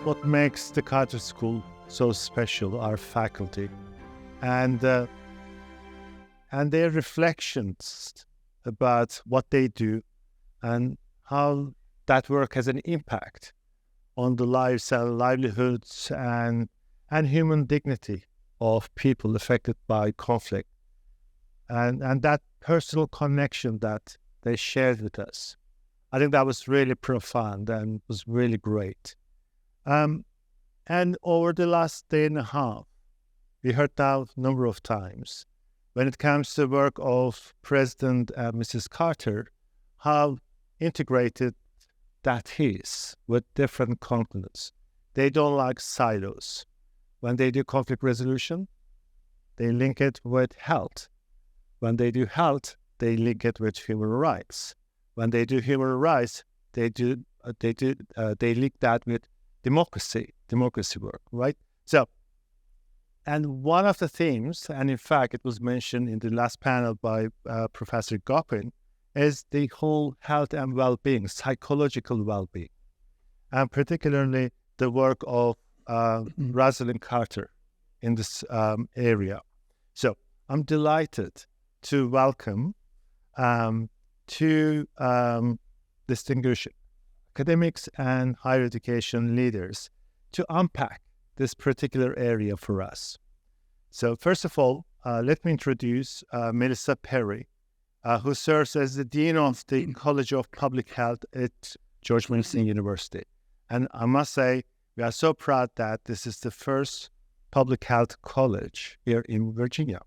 what makes the Kurtzer School so special, our faculty, and their reflections about what they do and how that work has an impact on the lives and livelihoods and human dignity of people affected by conflict, and that personal connection that they shared with us. I think that was really profound and was really great. And over the last day and a half, we heard that a number of times when it comes to the work of President and Mrs. Kurtzer, how integrated that is with different continents. They don't like silos. When they do conflict resolution, they link it with health. When they do health, they link it with human rights. When they do human rights, they link that with democracy work, right? So, and one of the themes, and in fact, it was mentioned in the last panel by Professor Gopin, is the whole health and well-being, psychological well-being, and particularly the work of Rosalynn Kurtzer in this area. So I'm delighted to welcome two distinguished academics and higher education leaders to unpack this particular area for us. So first of all, let me introduce Melissa Perry, who serves as the Dean of the College of Public Health at George Mason University. And I must say, we are so proud that this is the first public health college here in Virginia.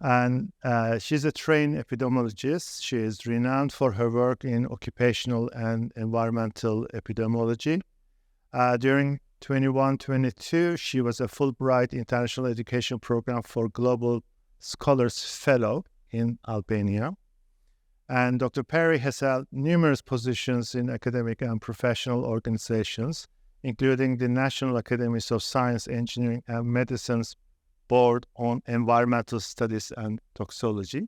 And she's a trained epidemiologist. She is renowned for her work in occupational and environmental epidemiology. During 21-22, she was a Fulbright International Education Program for Global Scholars Fellow in Albania. And Dr. Perry has held numerous positions in academic and professional organizations, including the National Academies of Science, Engineering, and Medicine's Board on Environmental Studies and Toxicology.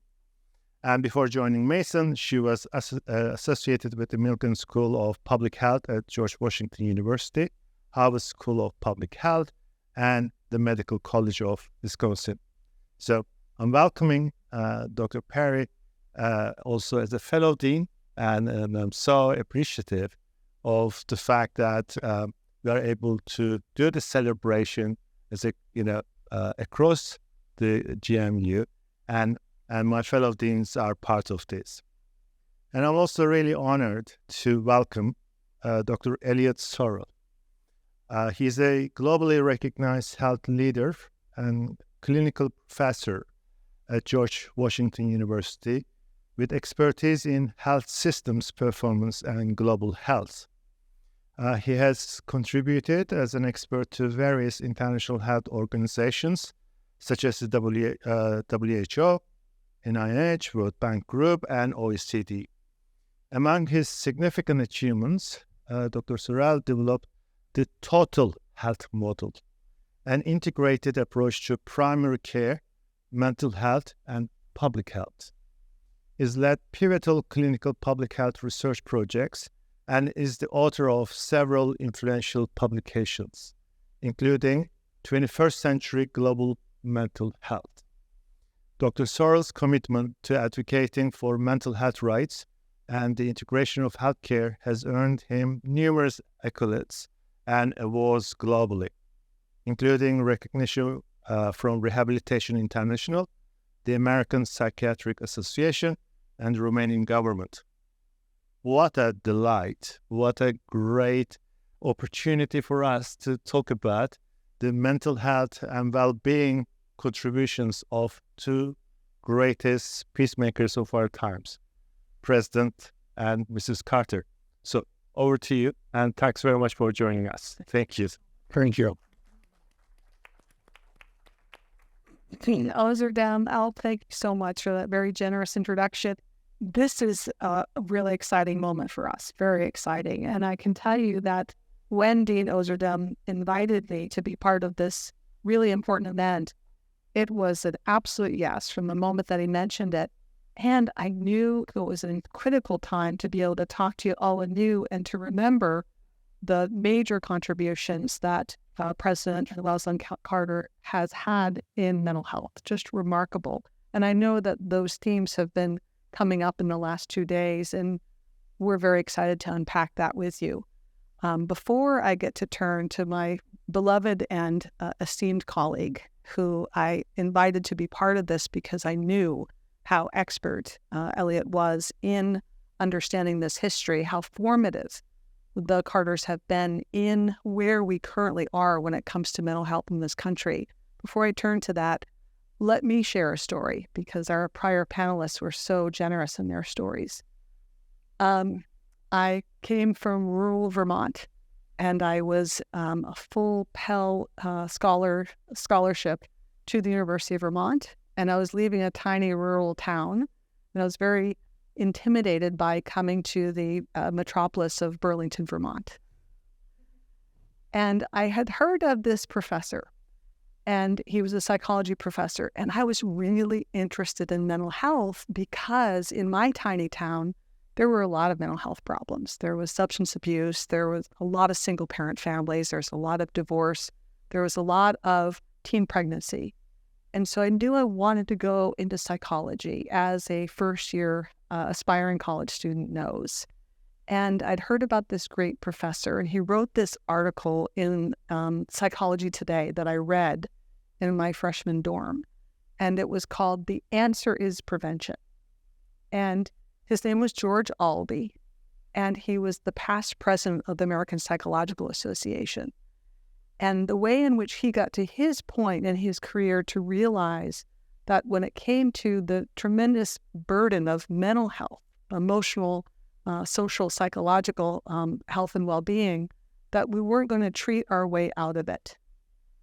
And before joining Mason, she was associated with the Milken School of Public Health at George Washington University, Harvard School of Public Health, and the Medical College of Wisconsin. So I'm welcoming Dr. Perry also as a fellow dean, and I'm so appreciative of the fact that we are able to do the celebration as across the GMU, and my fellow deans are part of this. And I'm also really honored to welcome Dr. Eliot Sorel. He's a globally recognized health leader and clinical professor at George Washington University with expertise in health systems performance and global health. He has contributed as an expert to various international health organizations, such as the WHO, NIH, World Bank Group, and OECD. Among his significant achievements, Dr. Sorel developed the total health model, an integrated approach to primary care, mental health, and public health. He's led pivotal clinical public health research projects and is the author of several influential publications, including 21st Century Global Mental Health. Dr. Sorel's commitment to advocating for mental health rights and the integration of healthcare has earned him numerous accolades and awards globally, including recognition from Rehabilitation International, the American Psychiatric Association, and the Romanian government. What a delight, what a great opportunity for us to talk about the mental health and well-being contributions of two greatest peacemakers of our times, President and Mrs. Kurtzer. So over to you, and thanks very much for joining us. Thank you. Thank you. Ozerdam, Al, thank you so much for that very generous introduction. This is a really exciting moment for us, very exciting. And I can tell you that when Dean Ozerdam invited me to be part of this really important event, it was an absolute yes from the moment that he mentioned it. And I knew it was a critical time to be able to talk to you all anew and to remember the major contributions that President Rosalynn Carter has had in mental health. Just remarkable. And I know that those themes have been coming up in the last 2 days, and we're very excited to unpack that with you. Before I get to turn to my beloved and esteemed colleague, who I invited to be part of this because I knew how expert Eliot was in understanding this history, how formative the Carters have been in where we currently are when it comes to mental health in this country. Before I turn to that, let me share a story because our prior panelists were so generous in their stories. I came from rural Vermont, and I was a full Pell scholarship to the University of Vermont, and I was leaving a tiny rural town, and I was very intimidated by coming to the metropolis of Burlington, Vermont. And I had heard of this professor, and he was a psychology professor, and I was really interested in mental health because in my tiny town, there were a lot of mental health problems. There was substance abuse. There was a lot of single-parent families. There's a lot of divorce. There was a lot of teen pregnancy. And so I knew I wanted to go into psychology, as a first-year aspiring college student knows. And I'd heard about this great professor, and he wrote this article in Psychology Today that I read in my freshman dorm. And it was called "The Answer is Prevention." And his name was Gerald E, and he was the past president of the American Psychological Association. And the way in which he got to his point in his career to realize that when it came to the tremendous burden of mental health, emotional, social, psychological health and well-being, that we weren't going to treat our way out of it.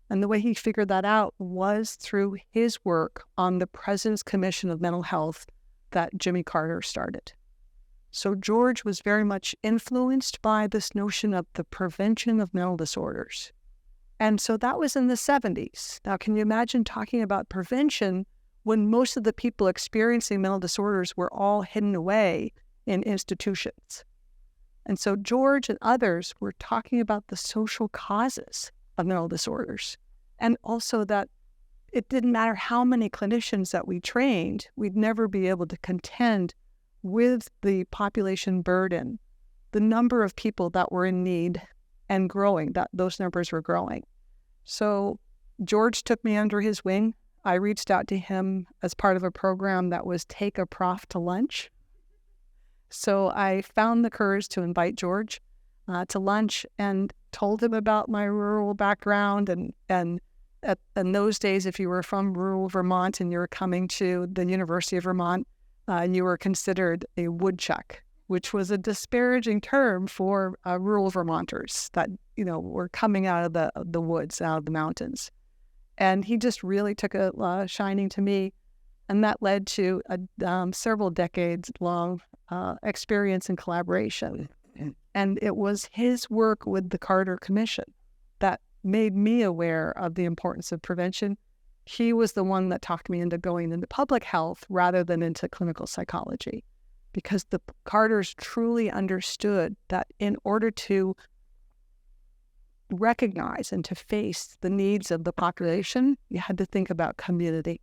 And the way he figured that out was through his work on the President's Commission of Mental Health that Jimmy Carter started. So George was very much influenced by this notion of the prevention of mental disorders. And so that was in the 70s. Now, can you imagine talking about prevention when most of the people experiencing mental disorders were all hidden away in institutions? And so George and others were talking about the social causes of mental disorders, and also that it didn't matter how many clinicians that we trained, we'd never be able to contend with the population burden, the number of people that were in need and growing, that those numbers were growing. So George took me under his wing. I reached out to him as part of a program that was Take a Prof to Lunch. So I found the courage to invite George to lunch and told him about my rural background. And in those days, if you were from rural Vermont and you were coming to the University of Vermont, you were considered a woodchuck, which was a disparaging term for rural Vermonters that, were coming out of the woods, out of the mountains. And he just really took a shining to me. And that led to a several decades long experience and collaboration. And it was his work with the Carter Commission that made me aware of the importance of prevention. He was the one that talked me into going into public health rather than into clinical psychology, because the Carters truly understood that in order to recognize and to face the needs of the population, you had to think about community.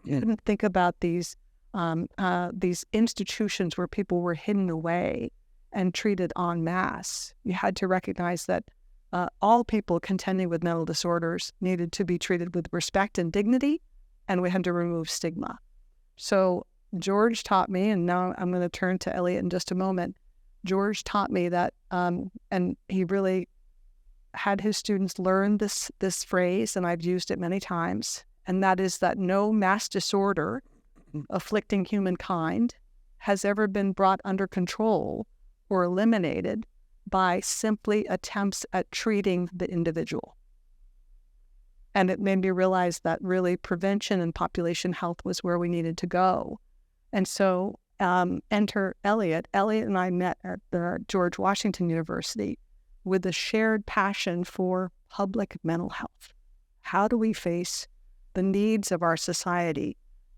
You couldn't think about these institutions where people were hidden away and treated en masse. You had to recognize that all people contending with mental disorders needed to be treated with respect and dignity, and we had to remove stigma. So George taught me, and now I'm going to turn to Eliot in just a moment. George taught me that, and he really had his students learn this phrase, and I've used it many times, and that is that no mass disorder afflicting humankind has ever been brought under control or eliminated by simply attempts at treating the individual. And it made me realize that really prevention and population health was where we needed to go. And so enter Eliot. Eliot and I met at the George Washington University with a shared passion for public mental health. How do we face the needs of our society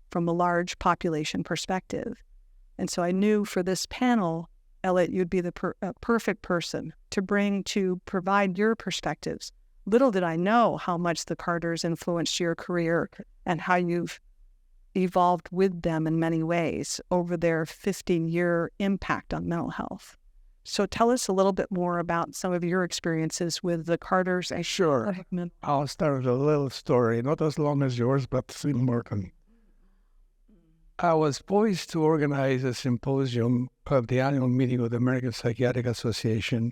from a large population perspective? And so I knew for this panel, Eliot, you'd be the perfect person to provide your perspectives. Little did I know how much the Carters influenced your career and how you've evolved with them in many ways over their 15-year impact on mental health. So tell us a little bit more about some of your experiences with the Carters. Sure. I'll start with a little story, not as long as yours, but still more. I was poised to organize a symposium of the annual meeting of the American Psychiatric Association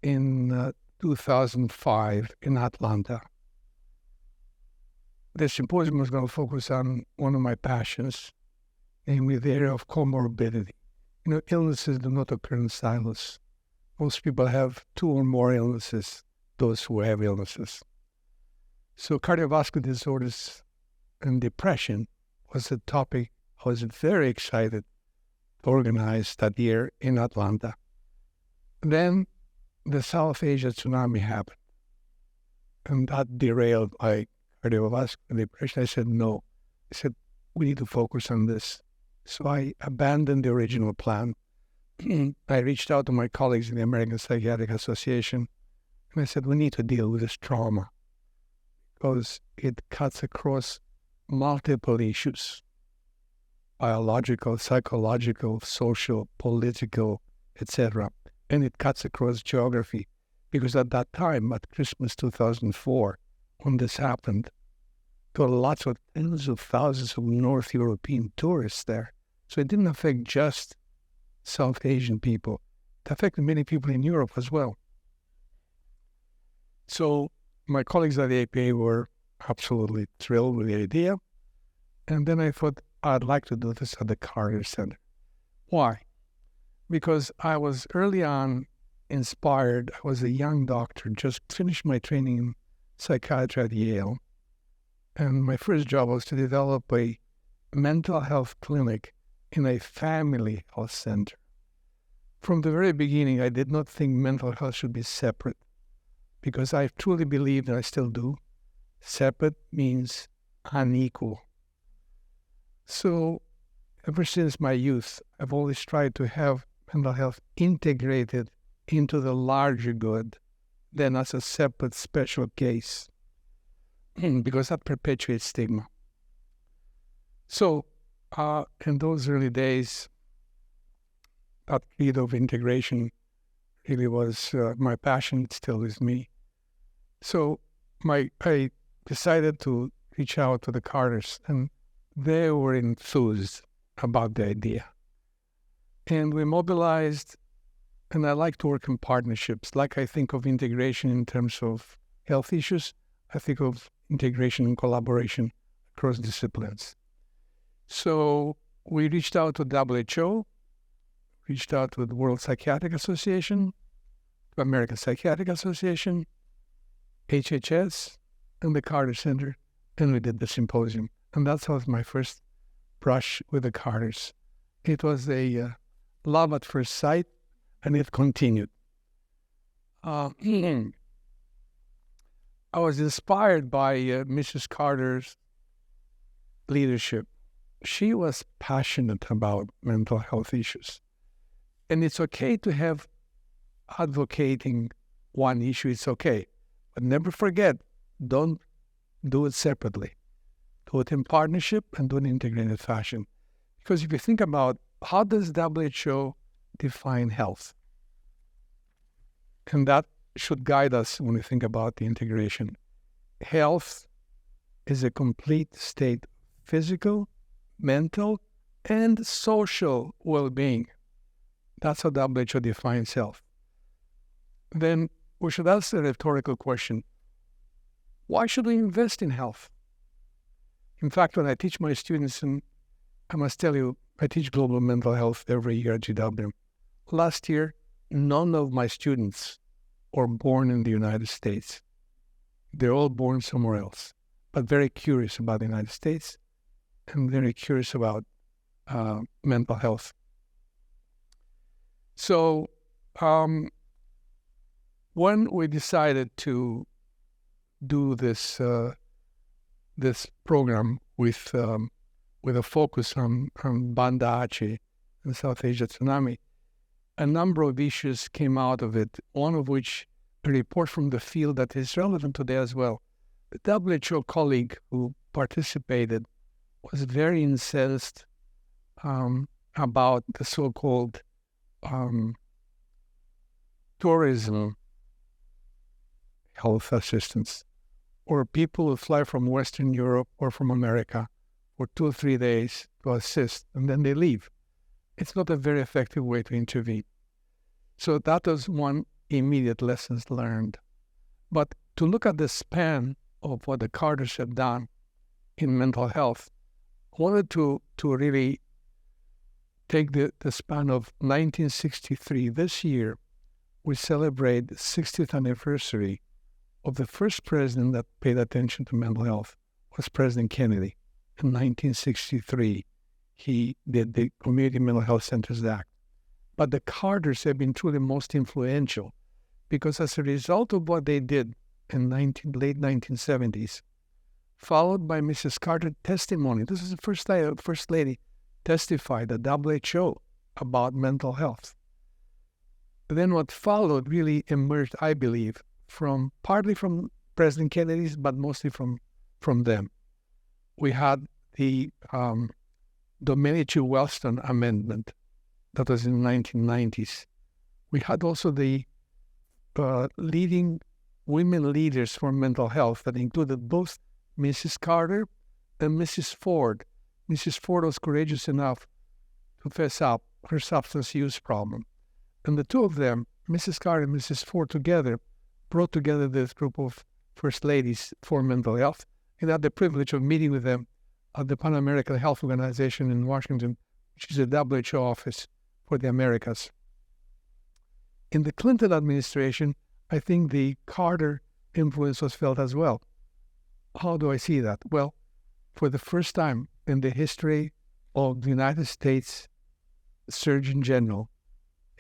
in 2005 in Atlanta. The symposium was going to focus on one of my passions, namely the area of comorbidity. Illnesses do not occur in silence. Most people have 2 or more illnesses, those who have illnesses. So cardiovascular disorders and depression was a topic I was very excited to organize that year in Atlanta. Then the South Asia tsunami happened, and that derailed my cardiovascular depression. I said, no. I said, we need to focus on this. So I abandoned the original plan. I reached out to my colleagues in the American Psychiatric Association, and I said, we need to deal with this trauma because it cuts across multiple issues: biological, psychological, social, political, etc. And it cuts across geography, because at that time, at Christmas 2004, when this happened, there were lots of tens of thousands of North European tourists there. So it didn't affect just South Asian people. It affected many people in Europe as well. So my colleagues at the APA were absolutely thrilled with the idea. And then I thought, I'd like to do this at the Carter Center. Why? Because I was early on inspired. I was a young doctor, just finished my training in psychiatry at Yale. And my first job was to develop a mental health clinic in a family health center. From the very beginning, I did not think mental health should be separate, because I truly believed, and I still do, separate means unequal. So ever since my youth, I've always tried to have mental health integrated into the larger good than as a separate special case, because that perpetuates stigma. So in those early days, that creed of integration really was my passion. It still is me. So I decided to reach out to the Carters, and they were enthused about the idea. And we mobilized, and I like to work in partnerships. Like I think of integration in terms of health issues, I think of integration and collaboration across disciplines. So we reached out to WHO, reached out to the World Psychiatric Association, the American Psychiatric Association, HHS, and the Carter Center, and we did the symposium. And that was my first brush with the Carters. It was a love at first sight, and it continued. I was inspired by Mrs. Carter's leadership. She was passionate about mental health issues. And it's okay to have advocating one issue, it's okay. But never forget, don't do it separately. Do it in partnership and do it in integrated fashion. Because if you think about how does WHO define health? And that should guide us when we think about the integration. Health is a complete state of physical, mental, and social well-being. That's how WHO defines health. Then we should ask the rhetorical question, why should we invest in health? In fact, when I teach my students, and I must tell you, I teach global mental health every year at GW. Last year, none of my students were born in the United States. They're all born somewhere else, but very curious about the United States and very curious about mental health. So when we decided to do this this program with a focus on Banda Aceh and South Asia tsunami, a number of issues came out of it, one of which a report from the field that is relevant today as well. The WHO colleague who participated was very incensed about the so-called tourism health assistance, or people who fly from Western Europe or from America for 2 or 3 days to assist, and then they leave. It's not a very effective way to intervene. So that was one immediate lessons learned. But to look at the span of what the Carters have done in mental health, I wanted to really take the span of 1963. This year, we celebrate the 60th anniversary of the first president that paid attention to mental health was President Kennedy. In 1963, he did the Community Mental Health Centers Act. But the Carters have been truly most influential because as a result of what they did in late 1970s, followed by Mrs. Carter's testimony, this is the first time a First Lady testified at WHO about mental health. Then what followed really emerged, I believe, partly from President Kennedy's, but mostly from them. We had the Domenici-Wellstone Amendment that was in the 1990s. We had also the leading women leaders for mental health that included both Mrs. Carter and Mrs. Ford. Mrs. Ford was courageous enough to fess up her substance use problem. And the two of them, Mrs. Carter and Mrs. Ford together, brought together this group of First Ladies for mental health, and had the privilege of meeting with them at the Pan American Health Organization in Washington, which is a WHO office for the Americas. In the Clinton administration, I think the Carter influence was felt as well. How do I see that? Well, for the first time in the history of the United States Surgeon General,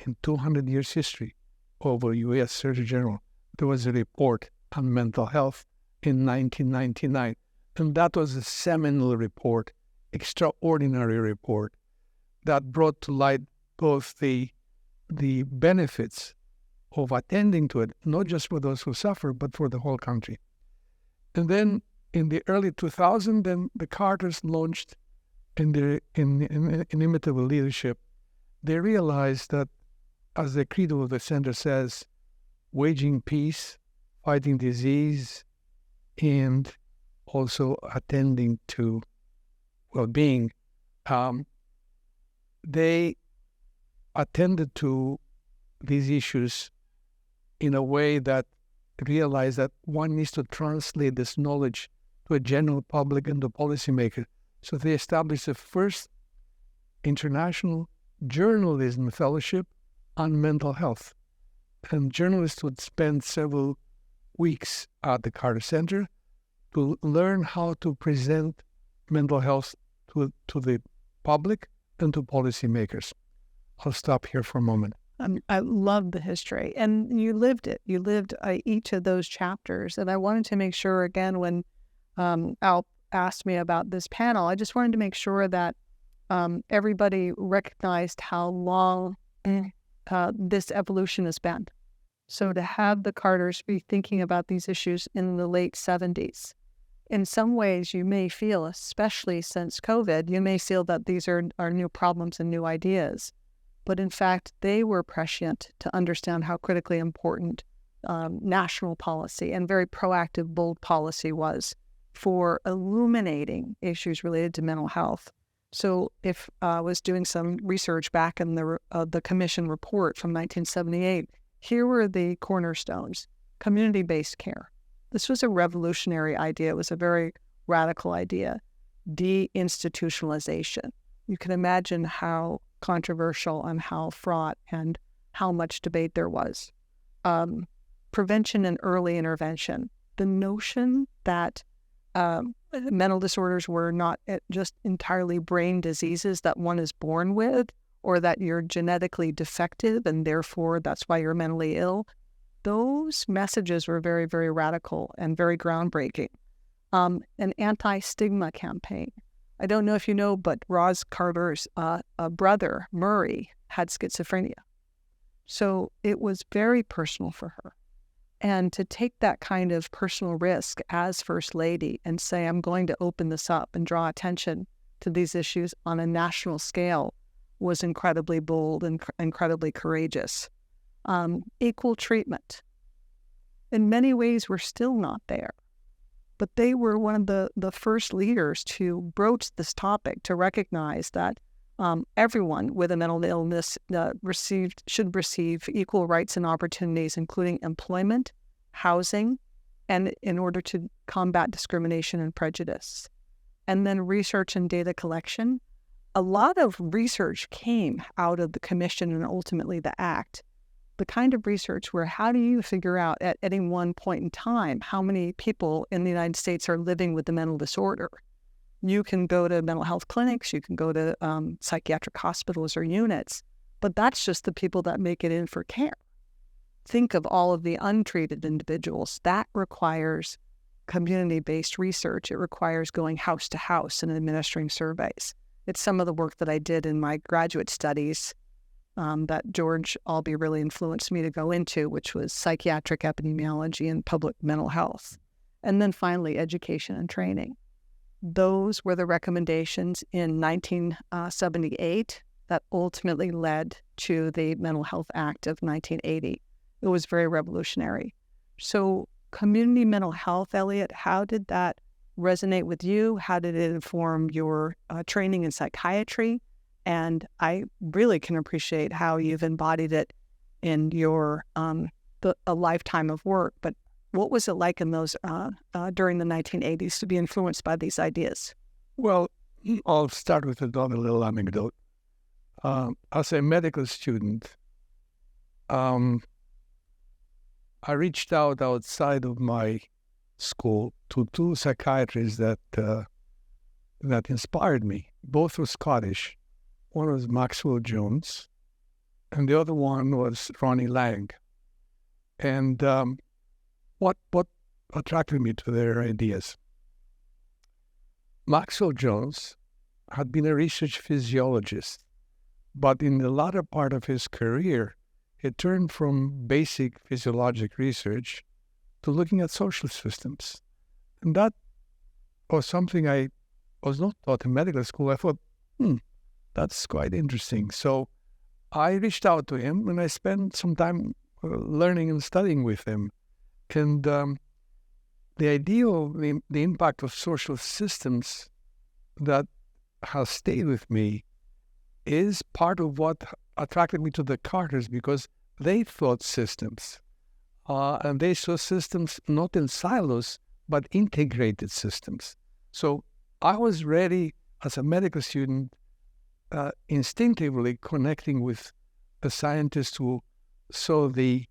in 200 years history of a U.S. Surgeon General, there was a report on mental health in 1999. And that was a seminal report, extraordinary report, that brought to light both the benefits of attending to it, not just for those who suffer, but for the whole country. And then in the early 2000s, then the Carters launched in their inimitable leadership. They realized that, as the credo of the center says, waging peace, fighting disease, and also attending to well-being, they attended to these issues in a way that realized that one needs to translate this knowledge to a general public and to policymakers. So they established the first international journalism fellowship on mental health. And journalists would spend several weeks at the Carter Center to learn how to present mental health to the public and to policymakers. I'll stop here for a moment. I love the history, and you lived it. You lived each of those chapters, and I wanted to make sure, again, when Al asked me about this panel, I just wanted to make sure that everybody recognized how long this evolution has been. So to have the Carters be thinking about these issues in the late 70s, in some ways you may feel, especially since COVID, you may feel that these are new problems and new ideas. But in fact, they were prescient to understand how critically important national policy and very proactive, bold policy was for illuminating issues related to mental health. So if I was doing some research back in the commission report from 1978, here were the cornerstones: community-based care. This was a revolutionary idea. It was a very radical idea. Deinstitutionalization. You can imagine how controversial and how fraught and how much debate there was. Prevention and early intervention. The notion that mental disorders were not just entirely brain diseases that one is born with, or that you're genetically defective and therefore that's why you're mentally ill. Those messages were very, very radical and very groundbreaking. An anti-stigma campaign. I don't know if you know, but Roz Carter's brother, Murray, had schizophrenia. So it was very personal for her. And to take that kind of personal risk as First Lady and say, I'm going to open this up and draw attention to these issues on a national scale was incredibly bold and incredibly courageous. Equal treatment. In many ways, we're still not there. But they were one of the first leaders to broach this topic, to recognize that everyone with a mental illness should receive equal rights and opportunities, including employment, housing, and in order to combat discrimination and prejudice. And then research and data collection. A lot of research came out of the commission and ultimately the act. The kind of research where how do you figure out at any one point in time how many people in the United States are living with the mental disorder? You can go to mental health clinics, you can go to psychiatric hospitals or units, but that's just the people that make it in for care. Think of all of the untreated individuals. That requires community-based research. It requires going house to house and administering surveys. It's some of the work that I did in my graduate studies that George Albee really influenced me to go into, which was psychiatric epidemiology and public mental health. And then finally, education and training. Those were the recommendations in 1978 that ultimately led to the Mental Health Act of 1980. It was very revolutionary. So community mental health, Eliot, how did that resonate with you? How did it inform your training in psychiatry? And I really can appreciate how you've embodied it in your a lifetime of work. But what was it like in those during the 1980s to be influenced by these ideas? Well, I'll start with another little anecdote. As a medical student, I reached out outside of my school to two psychiatrists that inspired me. Both were Scottish. One was Maxwell Jones, and the other one was Ronnie Lang. And what attracted me to their ideas? Maxwell Jones had been a research physiologist, but in the latter part of his career, he turned from basic physiologic research to looking at social systems. And that was something I was not taught in medical school. I thought, that's quite interesting. So I reached out to him and I spent some time learning and studying with him. And the idea of the impact of social systems that has stayed with me is part of what attracted me to the Carters, because they thought systems. And they saw systems not in silos, but integrated systems. So I was ready as a medical student, instinctively connecting with a scientist who saw the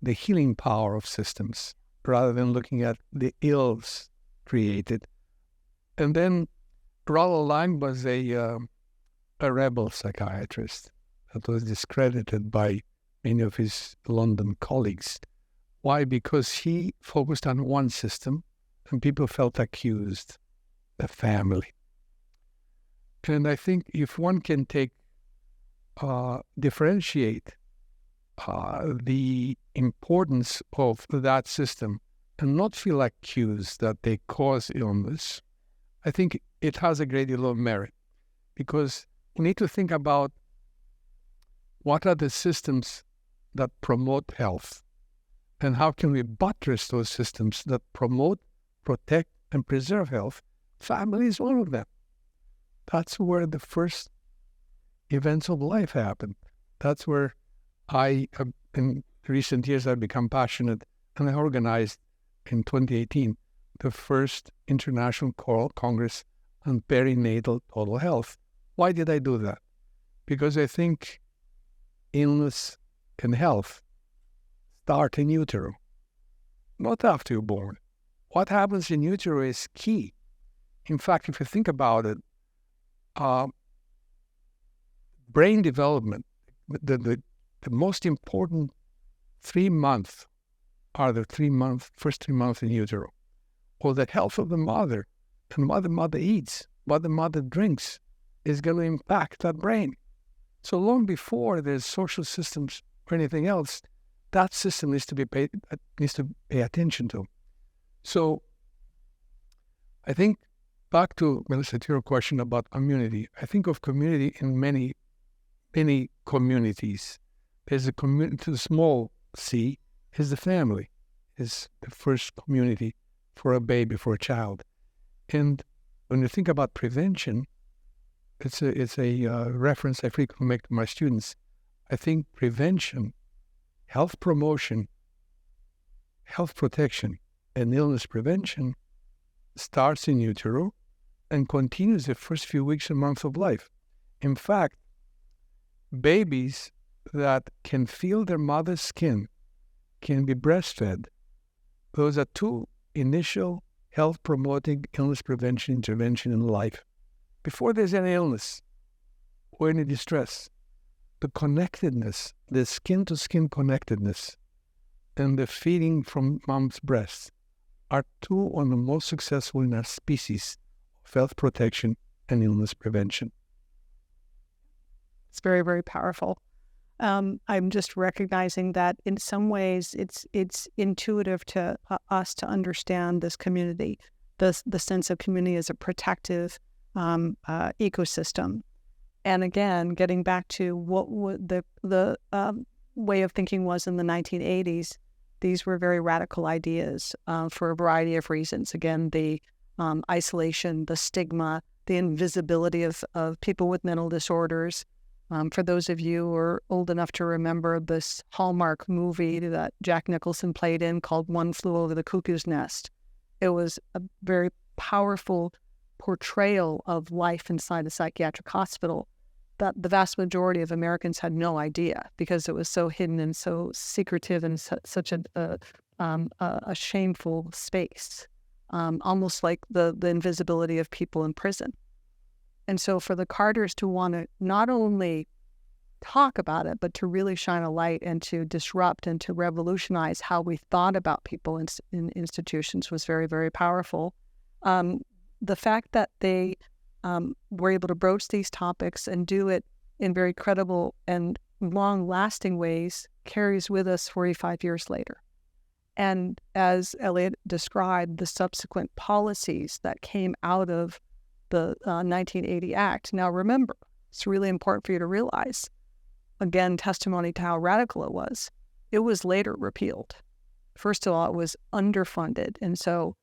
healing power of systems rather than looking at the ills created. And then Ronald Lang was a rebel psychiatrist that was discredited by many of his London colleagues. Why? Because he focused on one system and people felt accused, the family. And I think if one can differentiate the importance of that system and not feel accused that they cause illness, I think it has a great deal of merit, because we need to think about what are the systems that promote health and how can we buttress those systems that promote, protect, and preserve health. Family is one of them. That's where the first events of life happen. That's where in recent years, I've become passionate, and I organized in 2018 the first International Congress on Perinatal Total Health. Why did I do that? Because I think illness and health start in utero, not after you're born. What happens in utero is key. In fact, if you think about it, brain development, the most important 3 months are the first 3 months in utero. Or the health of the mother and what the mother eats, what the mother drinks is going to impact that brain. So long before there's social systems or anything else, that system needs to pay attention to. So I think back to, Melissa, to your question about community. I think of community in many communities. There's a community, the small c is the family, is the first community for a baby, for a child. And when you think about prevention, it's a reference I frequently make to my students. I think prevention, health promotion, health protection, and illness prevention starts in utero and continues the first few weeks and months of life. In fact, babies that can feel their mother's skin can be breastfed. Those are two initial health-promoting illness prevention intervention in life. Before there's any illness or any distress, the connectedness, the skin-to-skin connectedness, and the feeding from mom's breast are two of the most successful in our species of health protection and illness prevention. It's very, very powerful. I'm just recognizing that in some ways it's intuitive to us to understand this community, the sense of community as a protective ecosystem. And again, getting back to what the way of thinking was in the 1980s, these were very radical ideas for a variety of reasons. Again, the isolation, the stigma, the invisibility of people with mental disorders. For those of you who are old enough to remember this Hallmark movie that Jack Nicholson played in called One Flew Over the Cuckoo's Nest, it was a very powerful portrayal of life inside a psychiatric hospital that the vast majority of Americans had no idea because it was so hidden and so secretive and such a shameful space, almost like the invisibility of people in prison. And so for the Carters to want to not only talk about it, but to really shine a light and to disrupt and to revolutionize how we thought about people in institutions was very, very powerful. The fact that they were able to broach these topics and do it in very credible and long-lasting ways carries with us 45 years later. And as Eliot described, the subsequent policies that came out of the 1980 Act. Now remember, it's really important for you to realize, again, testimony to how radical it was. It was later repealed. First of all, it was underfunded. And so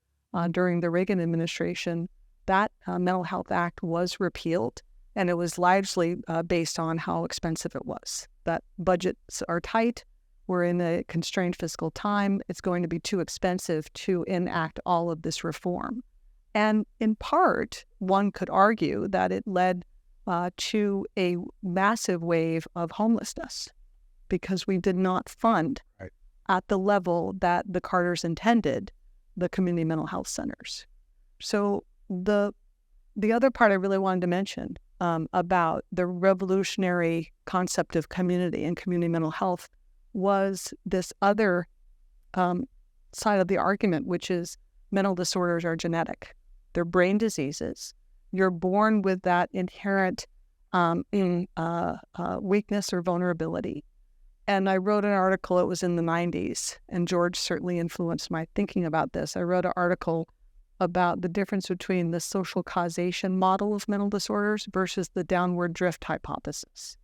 during the Reagan administration, that Mental Health Act was repealed, and it was largely based on how expensive it was. That budgets are tight. We're in a constrained fiscal time. It's going to be too expensive to enact all of this reform. And in part, one could argue that it led to a massive wave of homelessness because we did not fund at the level that the Carters intended the community mental health centers. So the other part I really wanted to mention about the revolutionary concept of community and community mental health was this other side of the argument, which is mental disorders are genetic. They're brain diseases. You're born with that inherent weakness or vulnerability. And I wrote an article, it was in the 90s, and George certainly influenced my thinking about this. I wrote an article about the difference between the social causation model of mental disorders versus the downward drift hypothesis.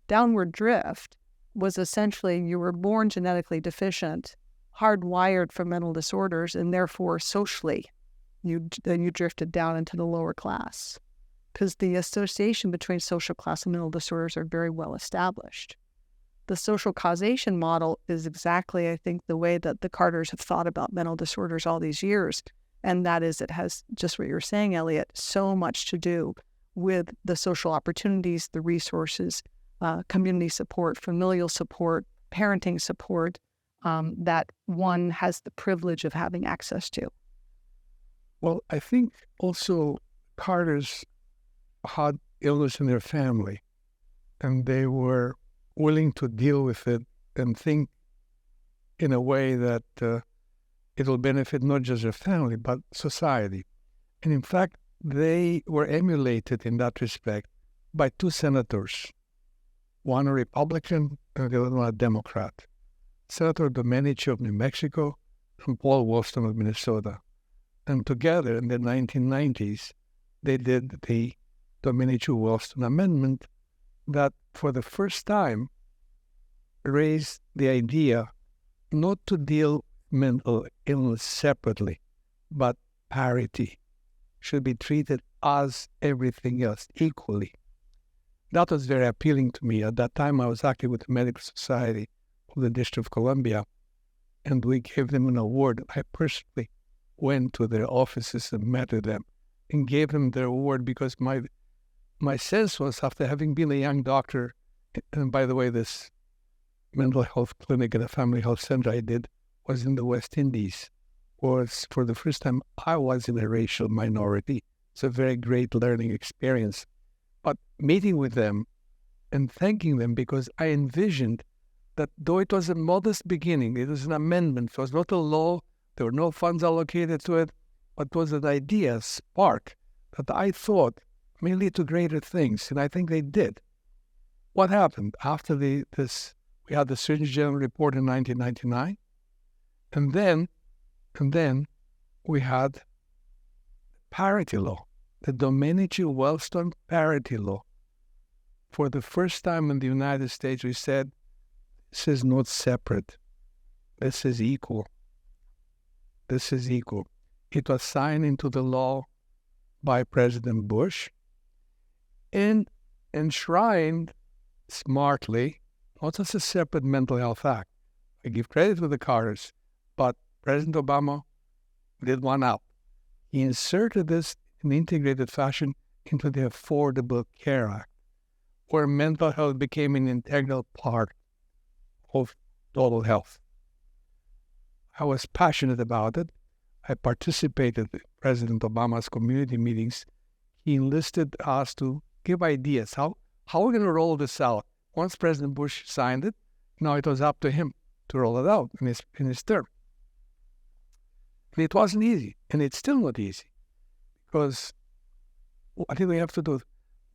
Downward drift was essentially you were born genetically deficient, hardwired for mental disorders, and therefore socially you drifted down into the lower class because the association between social class and mental disorders are very well established. The social causation model is exactly, I think, the way that the Carters have thought about mental disorders all these years. And that is, it has just what you're saying, Eliot, so much to do with the social opportunities, the resources, community support, familial support, parenting support that one has the privilege of having access to. Well, I think also Carters had illness in their family, and they were willing to deal with it and think in a way that it will benefit not just their family, but society. And in fact, they were emulated in that respect by two senators one a Republican and the other one a Democrat. Senator Domenici of New Mexico and Paul Wellstone of Minnesota. And together in the 1990s, they did the Domenici-Wellstone Amendment that for the first time raised the idea not to deal mental illness separately, but parity should be treated as everything else equally. That was very appealing to me. At that time, I was active with the Medical Society of the District of Columbia, and we gave them an award. I personally went to their offices and met with them and gave them their award because my sense was, after having been a young doctor, and by the way, this mental health clinic at a family health center I did was in the West Indies, was for the first time I was in a racial minority. It's a very great learning experience. But meeting with them and thanking them, because I envisioned that though it was a modest beginning, it was an amendment, it was not a law, there were no funds allocated to it, but it was an idea, a spark, that I thought may lead to greater things, and I think they did. What happened? After we had the Surgeon General report in 1999, and then we had parity law, the Domenici-Wellstone parity law. For the first time in the United States, we said, this is not separate. This is equal. This is equal. It was signed into the law by President Bush and enshrined smartly, not as a separate mental health act. I give credit to the Carters, but President Obama did one up. He inserted this in integrated fashion into the Affordable Care Act, where mental health became an integral part of total health. I was passionate about it. I participated in President Obama's community meetings. He enlisted us to give ideas. How are we going to roll this out? Once President Bush signed it, now it was up to him to roll it out in his term. And it wasn't easy, and it's still not easy, because I think we have to do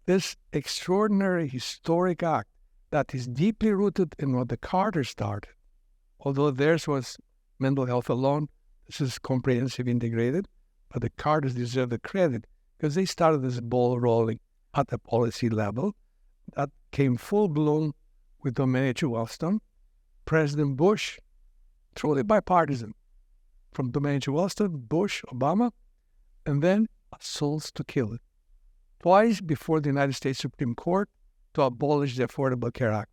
this extraordinary historic act that is deeply rooted in what the Carters started. Although theirs was mental health alone, this is comprehensive, integrated, but the Carters deserve the credit because they started this ball rolling at the policy level that came full-blown with Domenici-Wellstone. President Bush, truly bipartisan, from Domenici-Wellstone, Bush, Obama, and then assaults to kill it. Twice before the United States Supreme Court to abolish the Affordable Care Act.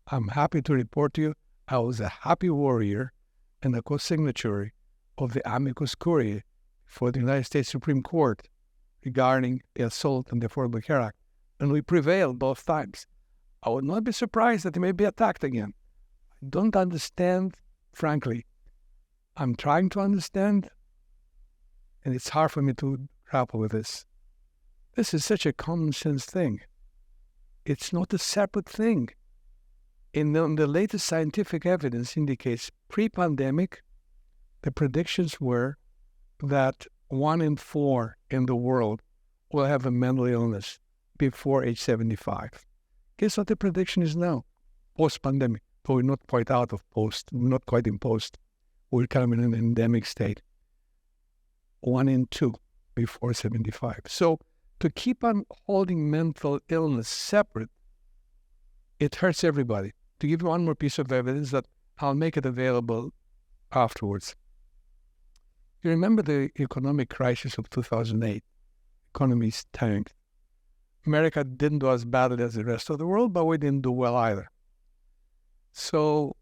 I'm happy to report to you, I was a happy warrior and a co-signatory of the amicus curiae for the United States Supreme Court regarding the assault on the Affordable Care Act. And we prevailed both times. I would not be surprised that it may be attacked again. I don't understand, frankly. I'm trying to understand, and it's hard for me to grapple with this. This is such a common sense thing. It's not a separate thing. The latest scientific evidence indicates pre-pandemic, the predictions were that 1 in 4 in the world will have a mental illness before age 75. Guess what the prediction is now? Post-pandemic. But we're not quite out of post, not quite in post. We're kind of in an endemic state. 1 in 2 before 75. So to keep on holding mental illness separate, it hurts everybody. To give you one more piece of evidence that I'll make it available afterwards. You remember the economic crisis of 2008? Economies tanked. America didn't do as badly as the rest of the world, but we didn't do well either. So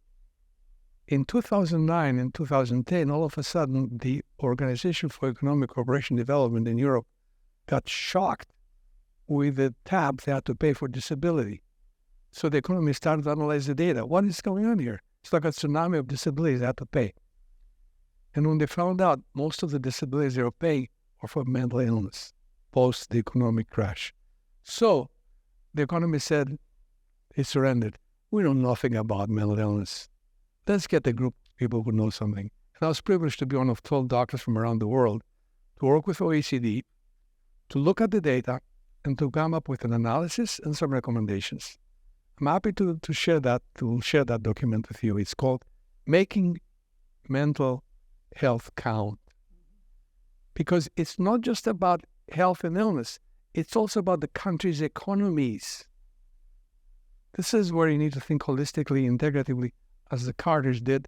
in 2009 and 2010, all of a sudden, the Organization for Economic Cooperation and Development in Europe got shocked with the tab they had to pay for disability. So the economy started to analyze the data. What is going on here? It's like a tsunami of disabilities they had to pay. And when they found out most of the disabilities they were paying were for mental illness, post the economic crash. So the economy said, they surrendered. We know nothing about mental illness. Let's get a group of people who know something. And I was privileged to be one of 12 doctors from around the world to work with OECD, to look at the data, and to come up with an analysis and some recommendations. I'm happy to share that document with you. It's called Making Mental Health Count. Because it's not just about health and illness, it's also about the country's economies. This is where you need to think holistically, integratively, as the Carters did,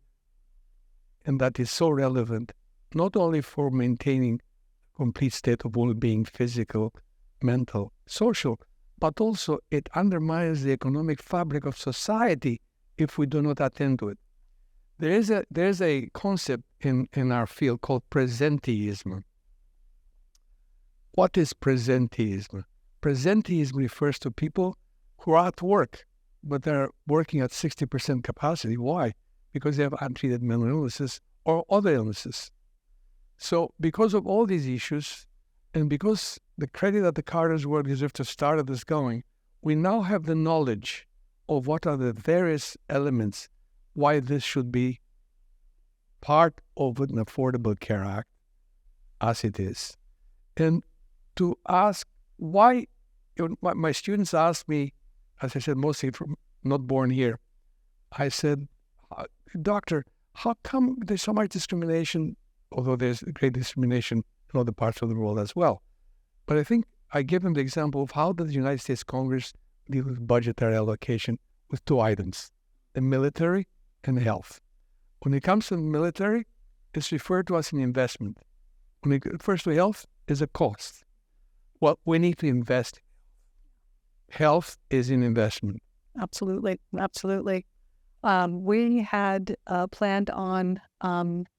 and that is so relevant, not only for maintaining a complete state of well-being, physical, mental, social, but also it undermines the economic fabric of society if we do not attend to it. There's a concept in our field called presenteeism. What is presenteeism? Presenteeism refers to people who are at work, but they're working at 60% capacity. Why? Because they have untreated mental illnesses or other illnesses. So because of all these issues, and because the credit that the Carters were deserved to start this going, we now have the knowledge of what are the various elements why this should be part of an Affordable Care Act, as it is. And to ask why, my students ask me, as I said, mostly from not born here, I said, doctor, how come there's so much discrimination, although there's great discrimination in other parts of the world as well? But I think I gave them the example of how does the United States Congress deal with budgetary allocation with two items, the military and health. When it comes to the military, it's referred to as an investment. When it refers to health, it's a cost. Well, we need to invest. Health is an investment. Absolutely. Absolutely. We had planned on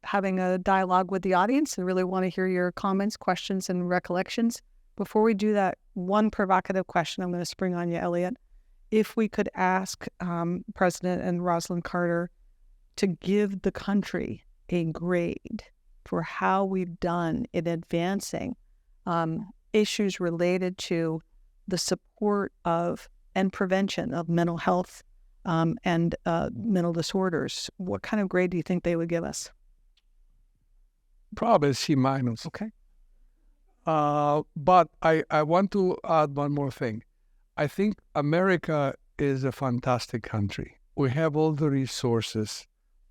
having a dialogue with the audience. I really want to hear your comments, questions, and recollections. Before we do that, one provocative question I'm going to spring on you, Eliot. If we could ask President and Rosalynn Carter to give the country a grade for how we've done in advancing issues related to the support of and prevention of mental health and mental disorders, what kind of grade do you think they would give us? Probably C-. Okay. But I want to add one more thing. I think America is a fantastic country. We have all the resources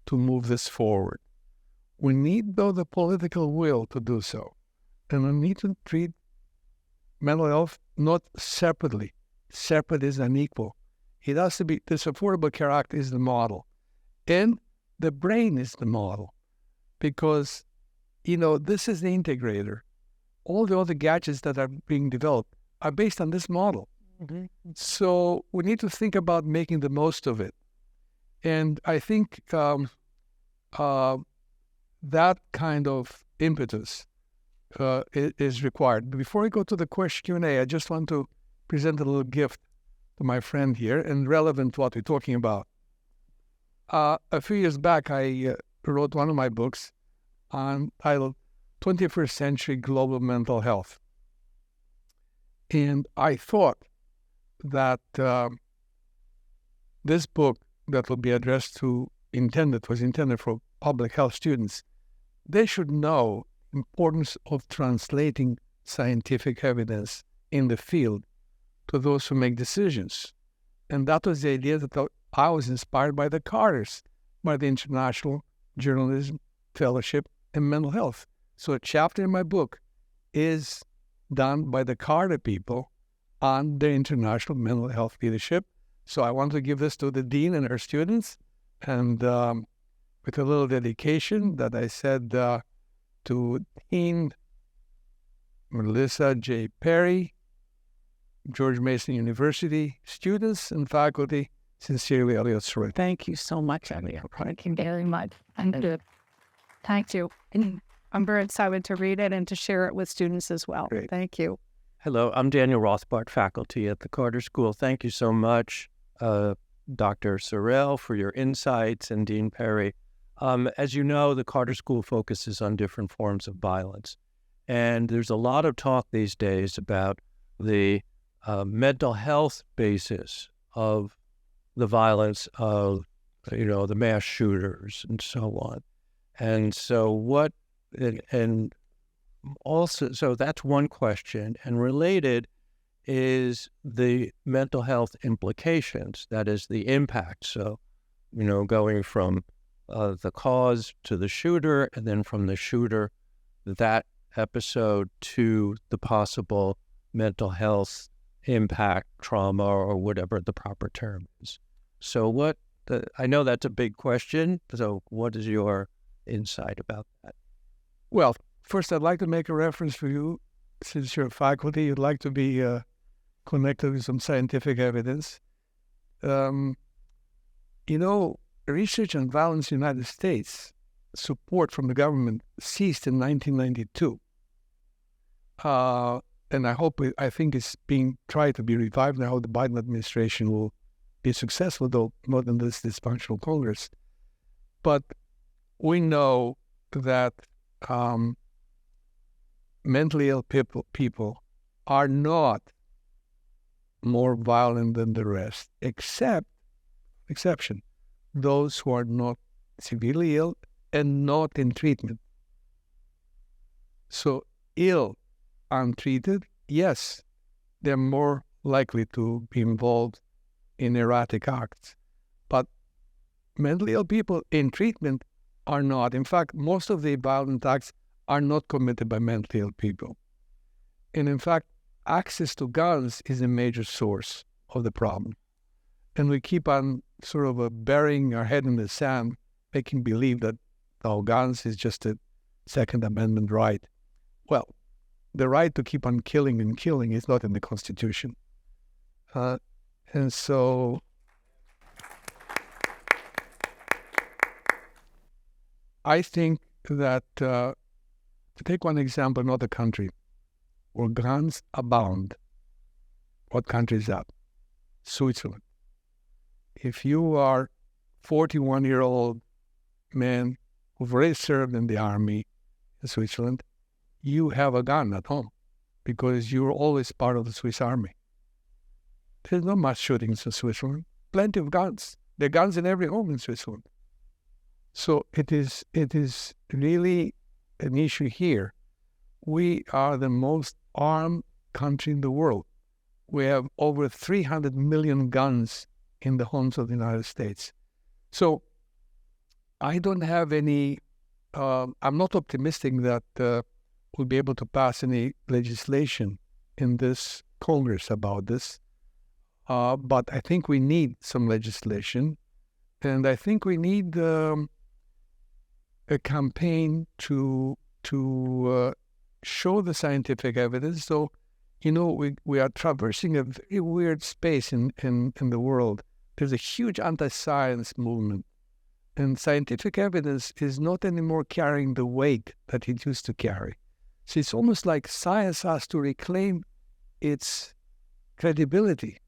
to move this forward. We need, though, the political will to do so. And we need to treat mental health not separately. Separate is unequal. It has to be, this Affordable Care Act is the model. And the brain is the model. Because, this is the integrator. All the other gadgets that are being developed are based on this model. Mm-hmm. So we need to think about making the most of it. And I think that kind of impetus is required. But before I go to the question Q&A, I just want to present a little gift to my friend here and relevant to what we're talking about. A few years back, I wrote one of my books titled 21st Century Global Mental Health. And I thought that this book that will be addressed was intended for public health students. They should know the importance of translating scientific evidence in the field to those who make decisions. And that was the idea that I was inspired by the Carters, by the International Journalism Fellowship in Mental Health. So a chapter in my book is done by the Carter people on their international mental health leadership. So I want to give this to the dean and her students, and with a little dedication that I said to Dean Melissa J. Perry, George Mason University, students and faculty, sincerely, Eliot Sorel. Thank you so much, Eliot. Thank you very much. Thank you. I'm very excited to read it and to share it with students as well. Great. Thank you. Hello, I'm Daniel Rothbart, faculty at the Carter School. Thank you so much, Dr. Sorel, for your insights, and Dean Perry. As you know, the Carter School focuses on different forms of violence. And there's a lot of talk these days about the mental health basis of the violence of, the mass shooters and so on. And so so that's one question. And related is the mental health implications, that is the impact. So, going from the cause to the shooter, and then from the shooter, that episode, to the possible mental health impact, trauma, or whatever the proper term is. So I know that's a big question, so what is your insight about that? Well, first I'd like to make a reference for you. Since you're a faculty, you'd like to be connected with some scientific evidence. Research on violence in the United States, support from the government ceased in 1992. And I think it's being tried to be revived. And I hope the Biden administration will be successful, though not in this dysfunctional Congress. But we know that mentally ill people are not more violent than the rest, exception, those who are not severely ill and not in treatment. So ill, untreated, yes, they're more likely to be involved in erratic acts. But mentally ill people in treatment are not. In fact, most of the violent acts are not committed by mentally ill people. And in fact, access to guns is a major source of the problem. And we keep on sort of burying our head in the sand, making believe that guns is just a Second Amendment right. Well, the right to keep on killing and killing is not in the Constitution. And so I think that to take one example, another country where guns abound. What country is that? Switzerland. If you are 41-year-old man who've already served in the army in Switzerland, you have a gun at home because you're always part of the Swiss army. There's not much shootings in Switzerland. Plenty of guns. There are guns in every home in Switzerland. So it is really an issue here. We are the most armed country in the world. We have over 300 million guns in the homes of the United States. So I don't have any, I'm not optimistic that we'll be able to pass any legislation in this Congress about this. But I think we need some legislation. And I think we need a campaign to show the scientific evidence. So, we are traversing a very weird space in the world. There's a huge anti-science movement. And scientific evidence is not anymore carrying the weight that it used to carry. So it's almost like science has to reclaim its credibility.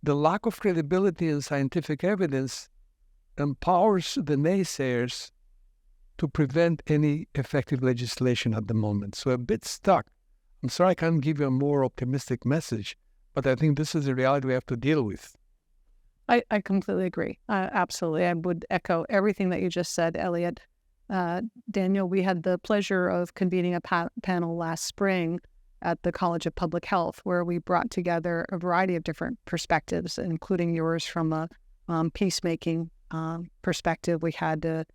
The lack of credibility in scientific evidence empowers the naysayers to prevent any effective legislation at the moment. So a bit stuck. I'm sorry I can't give you a more optimistic message, but I think this is a reality we have to deal with. I completely agree. Absolutely. I would echo everything that you just said, Eliot. Daniel, we had the pleasure of convening a panel last spring at the College of Public Health, where we brought together a variety of different perspectives, including yours from a peacemaking perspective. We had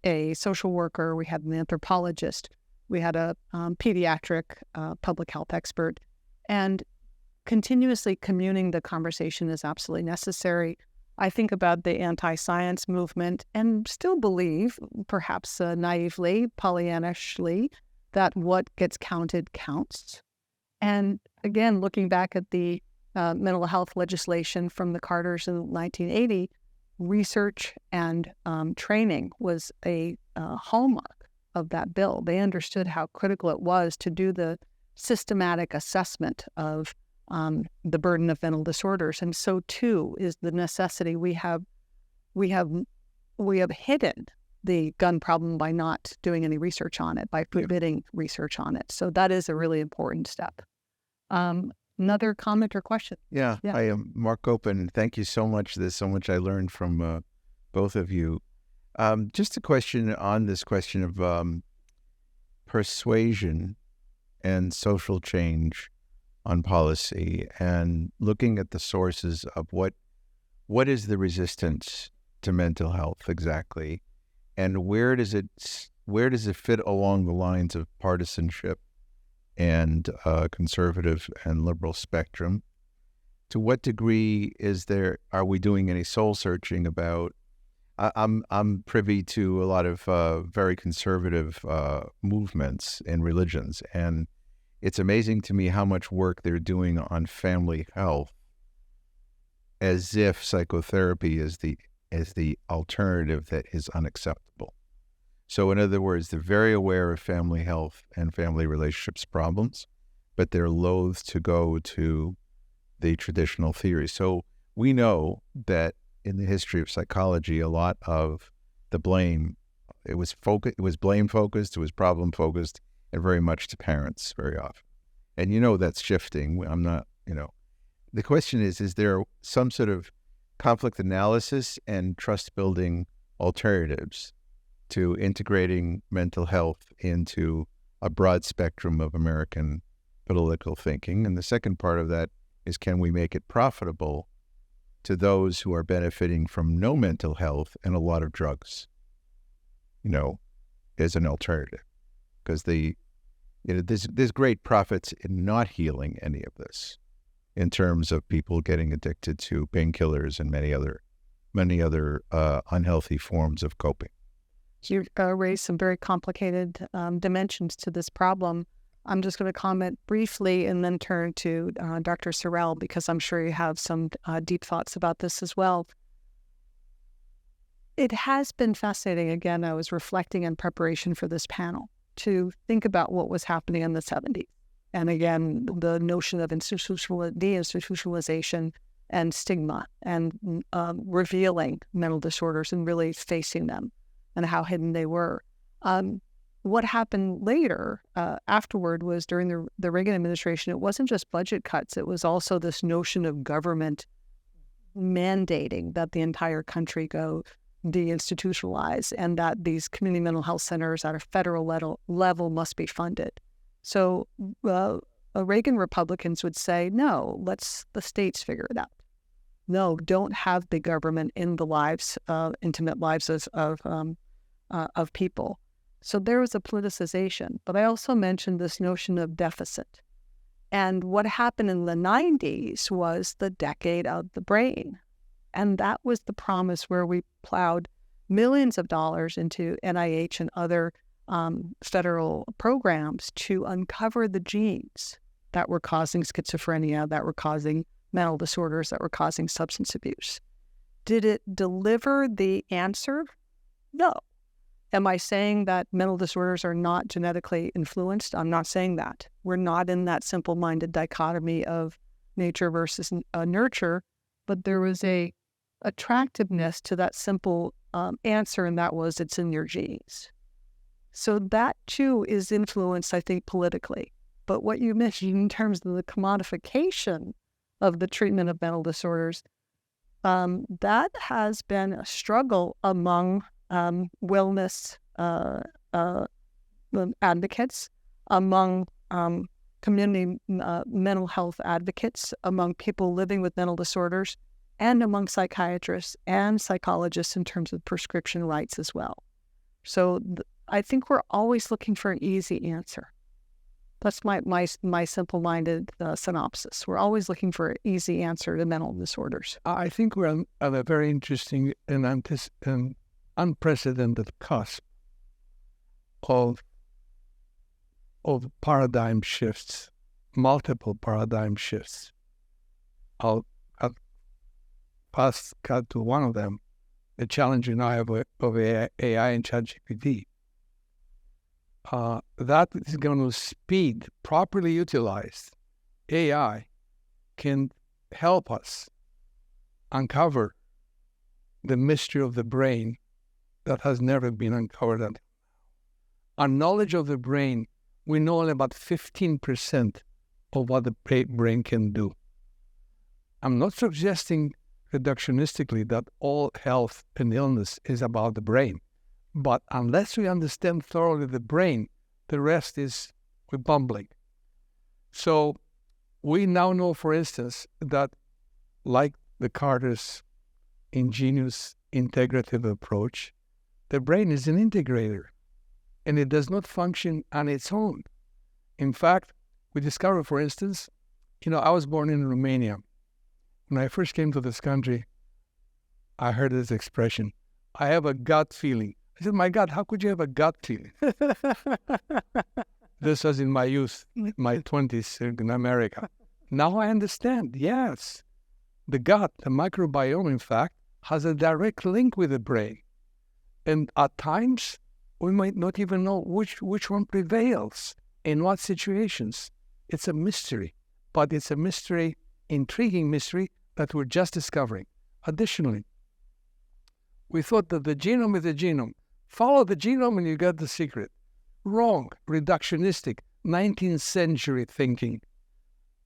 a social worker, we had an anthropologist, we had a pediatric public health expert, and continuously communing the conversation is absolutely necessary. I think about the anti-science movement and still believe, perhaps naively, Pollyannish-ly, that what gets counted counts. And again, looking back at the mental health legislation from the Carters in 1980, research and training was a hallmark of that bill. They understood how critical it was to do the systematic assessment of the burden of mental disorders, and so too is the necessity. We have hidden the gun problem by not doing any research on it, by forbidding research on it. So that is a really important step. Another comment or question? Yeah. I am Mark Open. Thank you so much. There's so much I learned from both of you. Just a question on this question of persuasion and social change on policy and looking at the sources of what is the resistance to mental health exactly, and where does it fit along the lines of partisanship and conservative and liberal spectrum? To what degree are we doing any soul searching about? I'm privy to a lot of very conservative movements and religions, and it's amazing to me how much work they're doing on family health, as if psychotherapy is the alternative that is unacceptable. So in other words, they're very aware of family health and family relationships problems, but they're loath to go to the traditional theory. So we know that in the history of psychology, a lot of the blame, it was blame focused, it was problem focused, and very much to parents very often. And that's shifting. I'm not, the question is there some sort of conflict analysis and trust building alternatives to integrating mental health into a broad spectrum of American political thinking? And the second part of that is, can we make it profitable to those who are benefiting from no mental health and a lot of drugs, as an alternative? Because there's great profits in not healing any of this, in terms of people getting addicted to painkillers and many other unhealthy forms of coping. You raised some very complicated dimensions to this problem. I'm just going to comment briefly and then turn to Dr. Sorel, because I'm sure you have some deep thoughts about this as well. It has been fascinating. Again, I was reflecting in preparation for this panel to think about what was happening in the 70s. And again, the notion of deinstitutionalization and stigma and revealing mental disorders and really facing them and how hidden they were. What happened later, afterward, was during the Reagan administration, it wasn't just budget cuts, it was also this notion of government mandating that the entire country go deinstitutionalized and that these community mental health centers at a federal level must be funded. So Reagan Republicans would say, no, let's the states figure it out. No, don't have big government in the lives, intimate lives of people. So there was a politicization. But I also mentioned this notion of deficit. And what happened in the 90s was the decade of the brain. And that was the promise where we plowed millions of dollars into NIH and other federal programs to uncover the genes that were causing schizophrenia, that were causing mental disorders, that were causing substance abuse. Did it deliver the answer? No. Am I saying that mental disorders are not genetically influenced? I'm not saying that. We're not in that simple-minded dichotomy of nature versus nurture, but there was a attractiveness to that simple answer, and that was it's in your genes. So that, too, is influenced, I think, politically. But what you mentioned in terms of the commodification of the treatment of mental disorders, that has been a struggle among wellness advocates, among community mental health advocates, among people living with mental disorders, and among psychiatrists and psychologists in terms of prescription rights as well. So I think we're always looking for an easy answer. That's my simple-minded synopsis. We're always looking for an easy answer to mental disorders. I think we're at a very interesting and unprecedented cusp of paradigm shifts, multiple paradigm shifts. I'll fast cut to one of them, the challenging eye of AI and ChatGPT. That is going to speed, properly utilized, AI can help us uncover the mystery of the brain that has never been uncovered until now. Our knowledge of the brain, we know only about 15% of what the brain can do. I'm not suggesting reductionistically that all health and illness is about the brain. But unless we understand thoroughly the brain, the rest is we're bumbling. So We now know, for instance, that like the Carter's ingenious integrative approach, the brain is an integrator, and it does not function on its own. In fact, we discovered, for instance, I was born in Romania. When I first came to this country, I heard this expression, I have a gut feeling. I said, my God, how could you have a gut feeling? This was in my youth, my 20s in America. Now I understand, yes. The gut, the microbiome, in fact, has a direct link with the brain. And at times, we might not even know which one prevails in what situations. It's a mystery, but it's a mystery, intriguing mystery that we're just discovering. Additionally, we thought that the genome is the genome. Follow the genome and you get the secret. Wrong, reductionistic, 19th century thinking.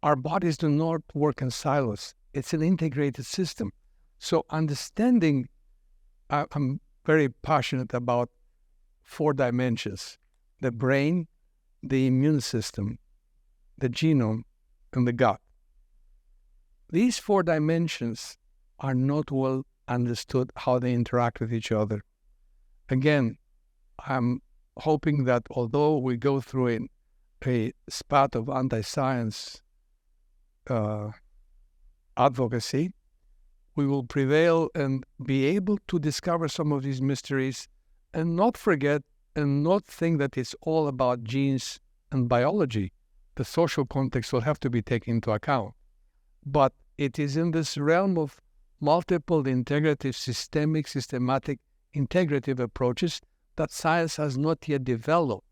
Our bodies do not work in silos. It's an integrated system. So understanding, I'm very passionate about 4 dimensions: the brain, the immune system, the genome, and the gut. These 4 dimensions are not well understood how they interact with each other. Again, I'm hoping that although we go through a spat of anti-science advocacy, we will prevail and be able to discover some of these mysteries and not forget and not think that it's all about genes and biology. The social context will have to be taken into account. But it is in this realm of multiple integrative, systematic, integrative approaches that science has not yet developed,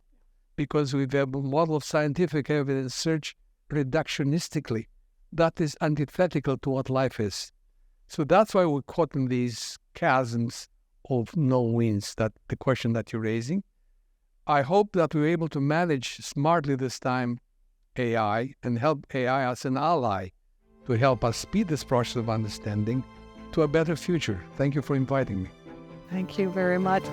because we have a model of scientific evidence search reductionistically. That is antithetical to what life is. So that's why we're caught in these chasms of no wins, that the question that you're raising. I hope that we're able to manage smartly this time AI and help AI as an ally to help us speed this process of understanding to a better future. Thank you for inviting me. Thank you very much.